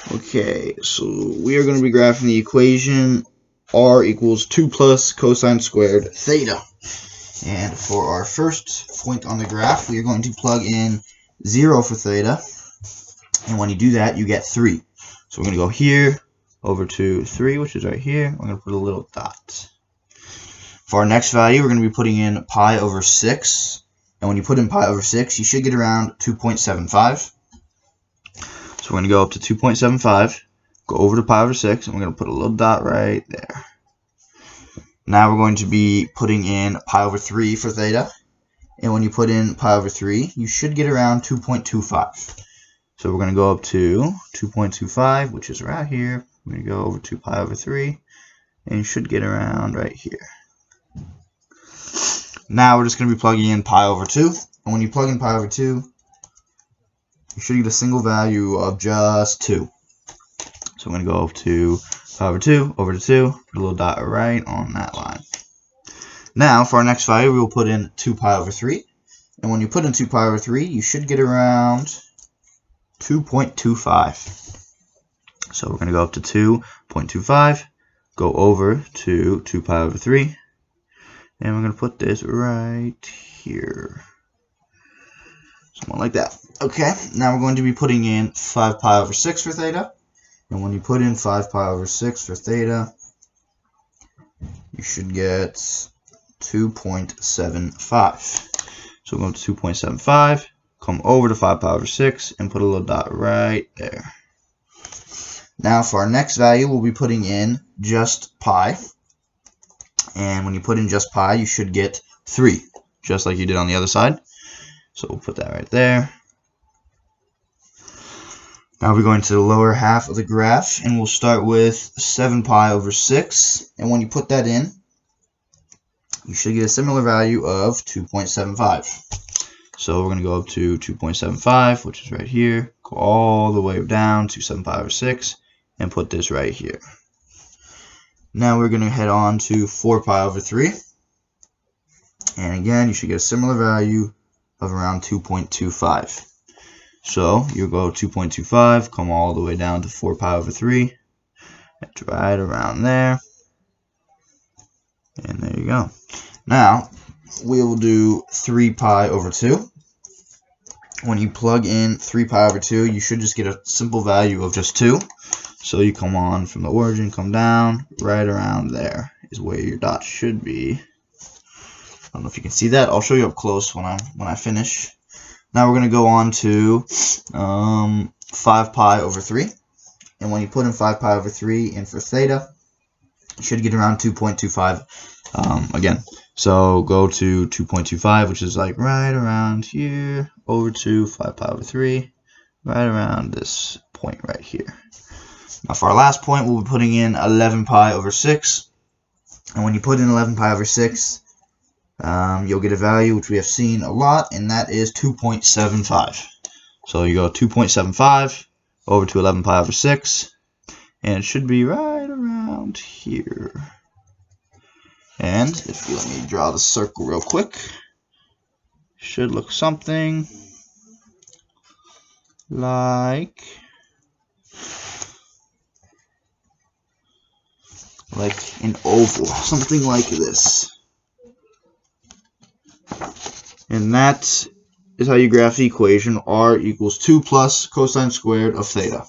Okay, so we are going to be graphing the equation r equals 2 plus cosine squared theta. And for our first point on the graph, we are going to plug in 0 for theta. And when you do that, you get 3. So we're going to go here over to 3, which is right here. We're going to put a little dot. For our next value, we're going to be putting in pi over 6. And when you put in pi over 6, you should get around 2.75. So we're going to go up to 2.75, go over to pi over 6, and we're going to put a little dot right there. Now we're going to be putting in pi over 3 for theta. And when you put in pi over 3, you should get around 2.25. So we're going to go up to 2.25, which is right here. We're going to go over to pi over 3, and you should get around right here. Now we're just going to be plugging in pi over 2. And when you plug in pi over 2, you should get a single value of just 2. So I'm going to go up to pi over 2, over to 2, put a little dot right on that line. Now, for our next value, we will put in 2 pi over 3. And when you put in 2 pi over 3, you should get around 2.25. So we're going to go up to 2.25, go over to 2 pi over 3, and we're going to put this right here. Something like that. Okay, now we're going to be putting in 5 pi over 6 for theta. And when you put in 5 pi over 6 for theta, you should get 2.75. So we'll go to 2.75, come over to 5 pi over 6, and put a little dot right there. Now for our next value, we'll be putting in just pi. And when you put in just pi, you should get 3, just like you did on the other side. So we'll put that right there. Now we're going to the lower half of the graph, and we'll start with 7 pi over 6. And when you put that in, you should get a similar value of 2.75. So we're going to go up to 2.75, which is right here. Go all the way down to 7 pi over 6, and put this right here. Now we're going to head on to 4 pi over 3. And again, you should get a similar value of around 2.25. So you'll go 2.25, come all the way down to 4 pi over 3. That's right around there. And there you go. Now, we will do 3 pi over 2. When you plug in 3 pi over 2, you should just get a simple value of just 2. So you come on from the origin, come down, right around there is where your dot should be. I don't know if you can see that. I'll show you up close when I finish. Now we're going to go on to 5 pi over 3. And when you put in 5 pi over 3 in for theta, you should get around 2.25 again. So go to 2.25, which is like right around here, over to 5 pi over 3, right around this point right here. Now for our last point, we'll be putting in 11 pi over 6. And when you put in 11 pi over 6, you'll get a value which we have seen a lot, and that is 2.75. So you go 2.75 over to 11 pi over 6, and it should be right around here. And if you let me draw the circle real quick, should look something like an oval, something like this. And that is how you graph the equation r equals 2 plus cosine squared of theta.